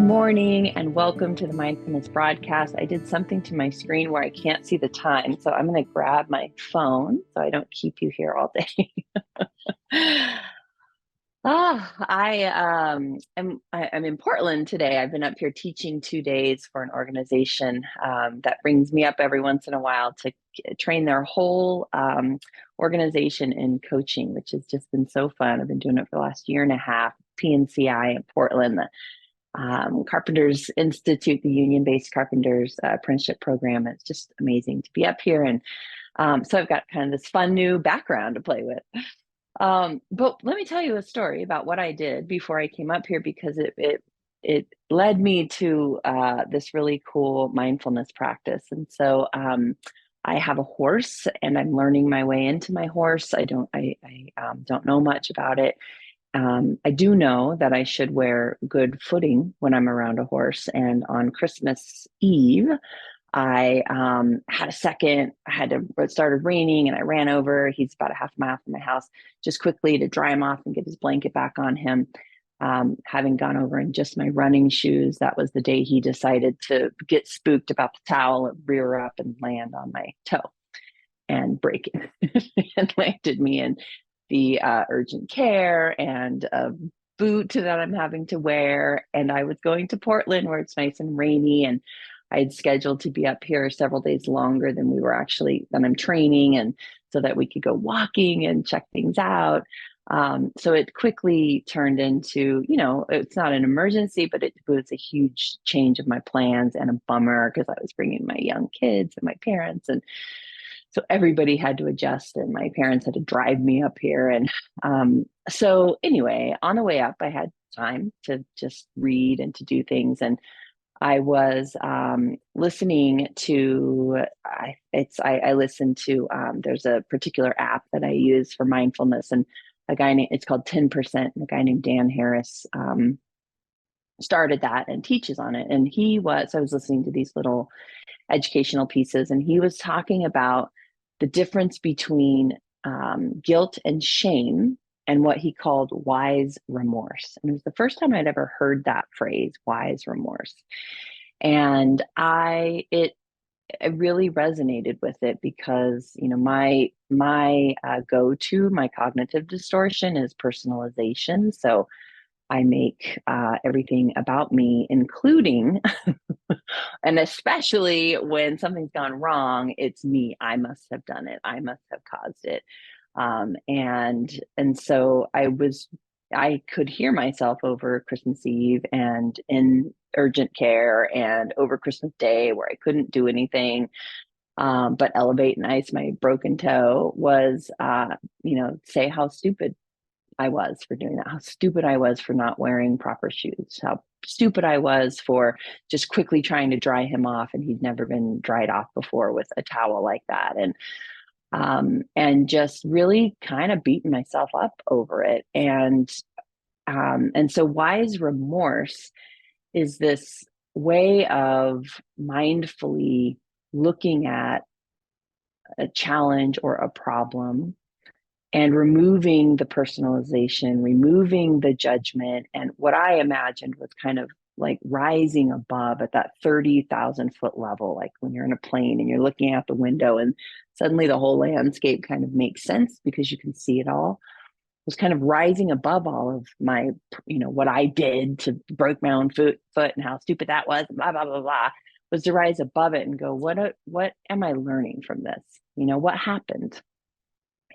morning and welcome to the Mindfulness broadcast. I did something to my screen where I can't see the time, so I'm going to grab my phone so I don't keep you here all day. I'm in Portland today. I've been up here teaching 2 days for an organization that brings me up every once in a while to train their whole organization in coaching, which has just been so fun. I've been doing it for the last year and a half. PNCI in Portland, Carpenters Institute, the union-based carpenters apprenticeship program. It's just amazing to be up here. And so I've got kind of this fun new background to play with. But let me tell you a story about what I did before I came up here, because it led me to this really cool mindfulness practice. And so I have a horse, and I'm learning my way into my horse. I don't know much about it. I do know that I should wear good footing when I'm around a horse. And on Christmas Eve, I had a second. It started raining, and I ran over. He's about a half mile from my house, just quickly to dry him off and get his blanket back on him. Having gone over in just my running shoes, that was the day he decided to get spooked about the towel and rear up and land on my toe and break it and landed me in the urgent care and a boot that I'm having to wear. And I was going to Portland where it's nice and rainy, and I had scheduled to be up here several days longer than I'm training, and so that we could go walking and check things out. So it quickly turned into, it's not an emergency, but it was a huge change of my plans and a bummer, because I was bringing my young kids and my parents, and so everybody had to adjust, and my parents had to drive me up here. And so anyway, on the way up, I had time to just read and to do things. And I was listening to, I listened to, there's a particular app that I use for mindfulness, and it's called 10%, and a guy named Dan Harris started that and teaches on it. And I was listening to these little educational pieces, and he was talking about the difference between guilt and shame, and what he called wise remorse. And it was the first time I'd ever heard that phrase, wise remorse. And it really resonated with it, because my go-to, my cognitive distortion is personalization. So I make everything about me, including, and especially when something's gone wrong, it's me. I must have done it. I must have caused it. And so I could hear myself over Christmas Eve and in urgent care, and over Christmas Day where I couldn't do anything but elevate and ice my broken toe, was, say how stupid I was for doing that, how stupid I was for not wearing proper shoes, how stupid I was for just quickly trying to dry him off, and he'd never been dried off before with a towel like that. And just really kind of beating myself up over it. And so wise remorse is this way of mindfully looking at a challenge or a problem, and removing the personalization, removing the judgment. And what I imagined was kind of like rising above at that 30,000 foot level, like when you're in a plane and you're looking out the window and suddenly the whole landscape kind of makes sense because you can see it all. Was kind of rising above all of my, what I did to broke my own foot and how stupid that was, blah, blah, blah, blah, was to rise above it and go, what am I learning from this? What happened?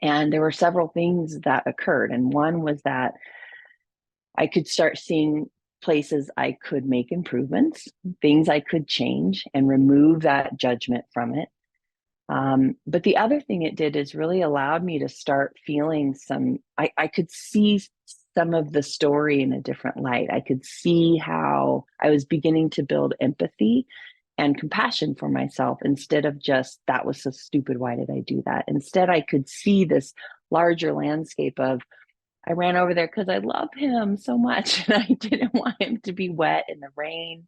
And there were several things that occurred. And one was that I could start seeing places I could make improvements, things I could change and remove that judgment from it. But the other thing it did is really allowed me to start feeling I could see some of the story in a different light. I could see how I was beginning to build empathy and compassion for myself, instead of just, that was so stupid, why did I do that? Instead, I could see this larger landscape of, I ran over there because I love him so much and I didn't want him to be wet in the rain.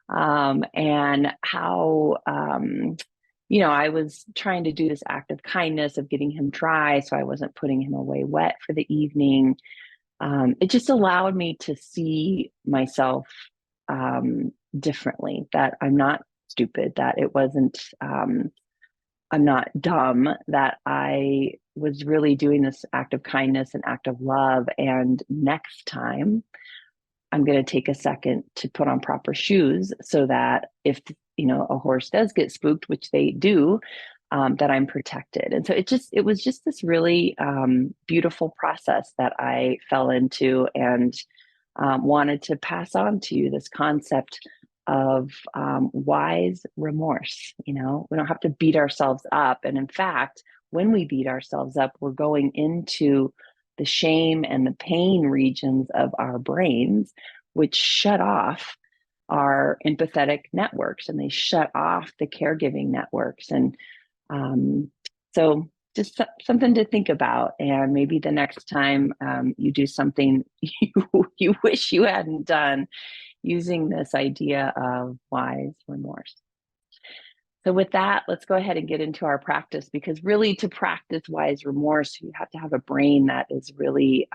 And how, I was trying to do this act of kindness of getting him dry so I wasn't putting him away wet for the evening. It just allowed me to see myself differently, that I'm not stupid, that it wasn't, I'm not dumb, that I was really doing this act of kindness and act of love. And next time, I'm going to take a second to put on proper shoes so that if, a horse does get spooked, which they do, that I'm protected. And so it was just this really beautiful process that I fell into, and wanted to pass on to you this concept of wise remorse. We don't have to beat ourselves up. And in fact, when we beat ourselves up, we're going into the shame and the pain regions of our brains, which shut off our empathetic networks, and they shut off the caregiving networks. And so just something to think about. And maybe the next time you do something you wish you hadn't done, using this idea of wise remorse. So with that, let's go ahead and get into our practice, because really, to practice wise remorse, you have to have a brain that is really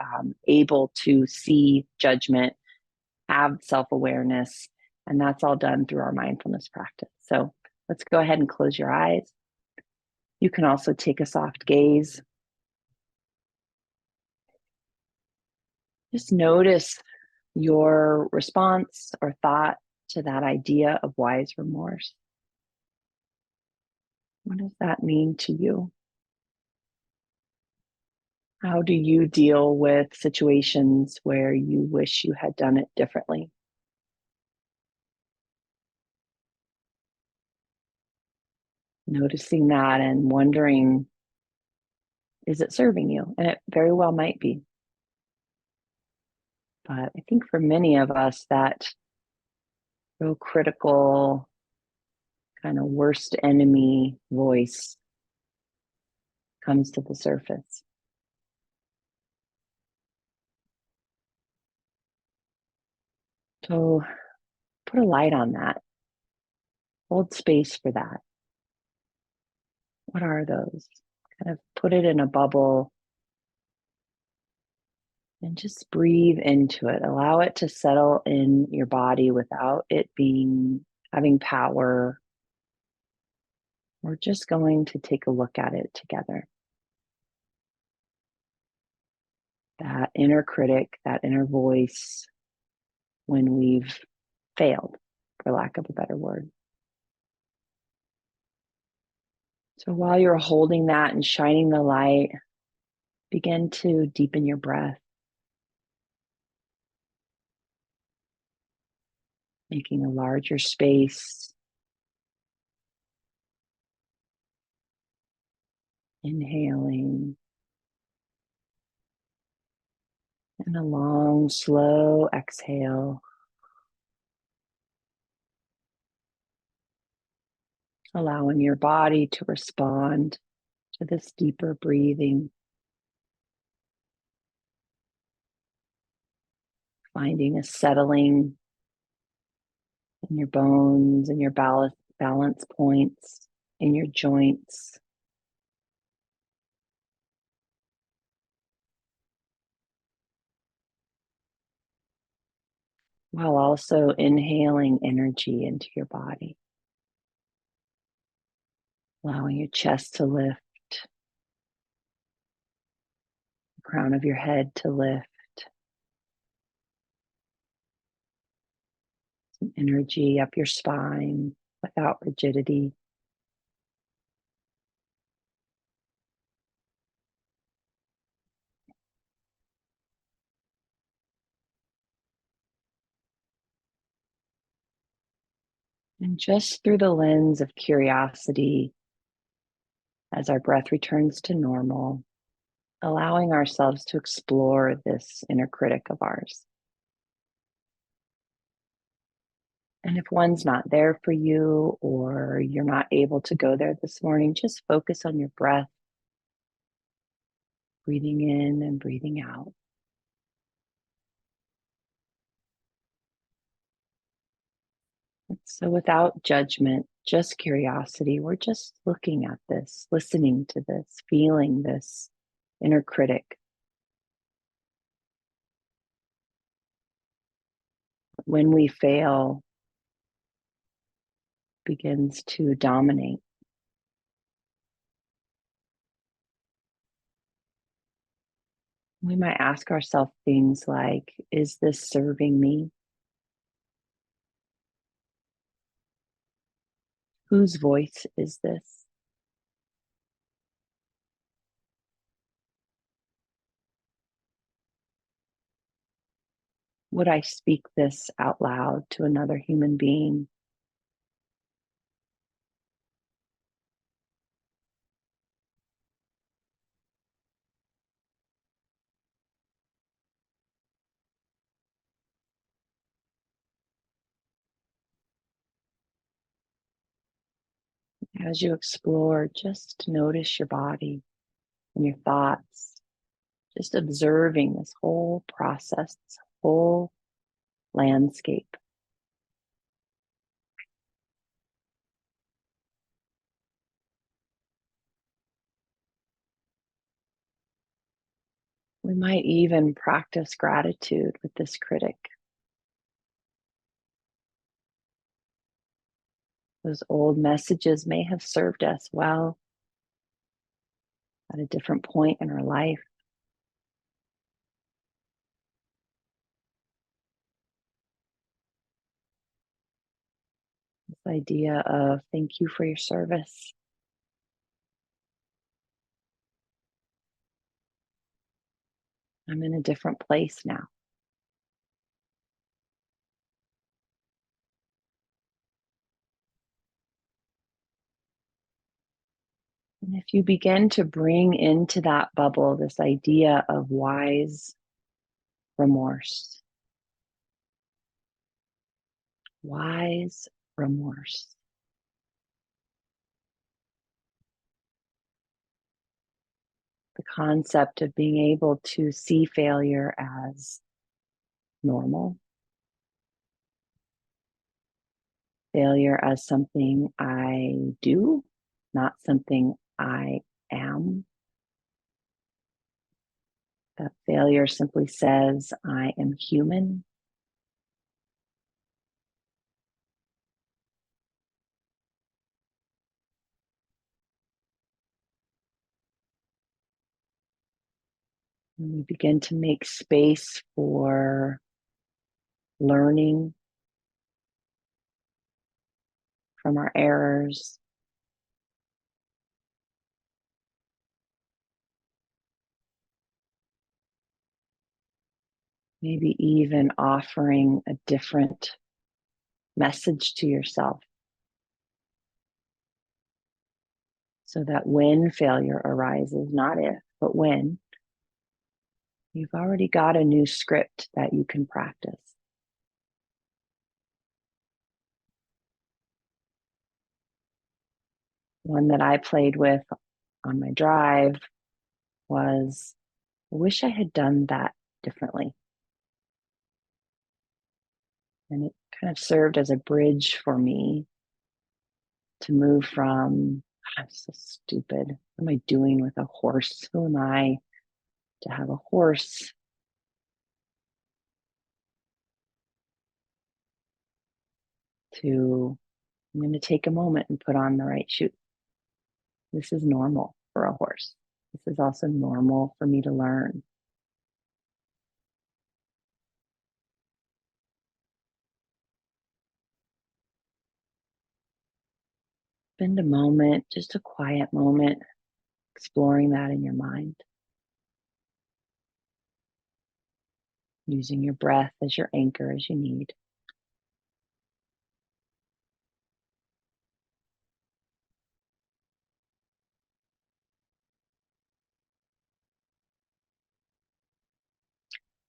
able to see judgment, have self-awareness, and that's all done through our mindfulness practice. So let's go ahead and close your eyes. You can also take a soft gaze. Just notice your response or thought to that idea of wise remorse. What does that mean to you? How do you deal with situations where you wish you had done it differently? Noticing that and wondering, is it serving you? And it very well might be. But I think for many of us, that real critical, kind of worst enemy voice comes to the surface. So put a light on that. Hold space for that. What are those? Kind of put it in a bubble and just breathe into it. Allow it to settle in your body without it having power. We're just going to take a look at it together. That inner critic, that inner voice, when we've failed, for lack of a better word. So while you're holding that and shining the light, begin to deepen your breath, making a larger space. Inhaling, and a long, slow exhale. Allowing your body to respond to this deeper breathing. Finding a settling in your bones and your balance points, in your joints. While also inhaling energy into your body. Allowing your chest to lift, the crown of your head to lift. Some energy up your spine without rigidity. And just through the lens of curiosity, as our breath returns to normal, allowing ourselves to explore this inner critic of ours. And if one's not there for you, or you're not able to go there this morning, just focus on your breath, breathing in and breathing out. So without judgment, just curiosity, we're just looking at this, listening to this, feeling this inner critic. when we fail begins to dominate. We might ask ourselves things like, is this serving me? Whose voice is this? Would I speak this out loud to another human being? As you explore, just notice your body and your thoughts, just observing this whole process, this whole landscape. We might even practice gratitude with this critic. Those old messages may have served us well at a different point in our life. This idea of thank you for your service. I'm in a different place now. And if you begin to bring into that bubble this idea of wise remorse, wise remorse, the concept of being able to see failure as normal, failure as something I do, not something I am. That failure simply says I am human. And we begin to make space for learning from our errors, maybe even offering a different message to yourself so that when failure arises, not if, but when, you've already got a new script that you can practice. One that I played with on my drive was, I wish I had done that differently. And it kind of served as a bridge for me to move from, I'm so stupid. What am I doing with a horse? Who am I to have a horse? To, I'm going to take a moment and put on the right shoe. This is normal for a horse. This is also normal for me to learn. Spend a moment, just a quiet moment, exploring that in your mind, using your breath as your anchor as you need.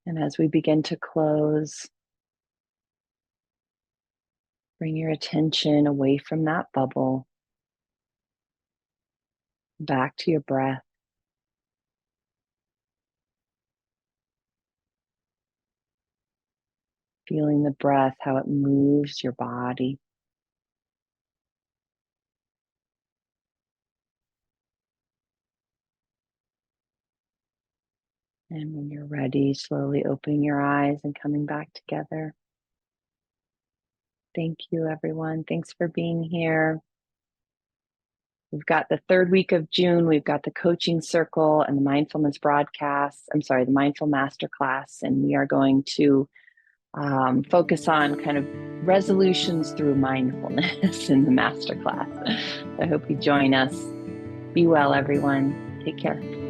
And as we begin to close, bring your attention away from that bubble, back to your breath. Feeling the breath, how it moves your body. And when you're ready, slowly opening your eyes and coming back together. Thank you, everyone. Thanks for being here. We've got the third week of June. We've got the coaching circle and the mindfulness broadcast. I'm sorry, the mindful masterclass. And we are going to focus on kind of resolutions through mindfulness in the masterclass. I hope you join us. Be well, everyone. Take care.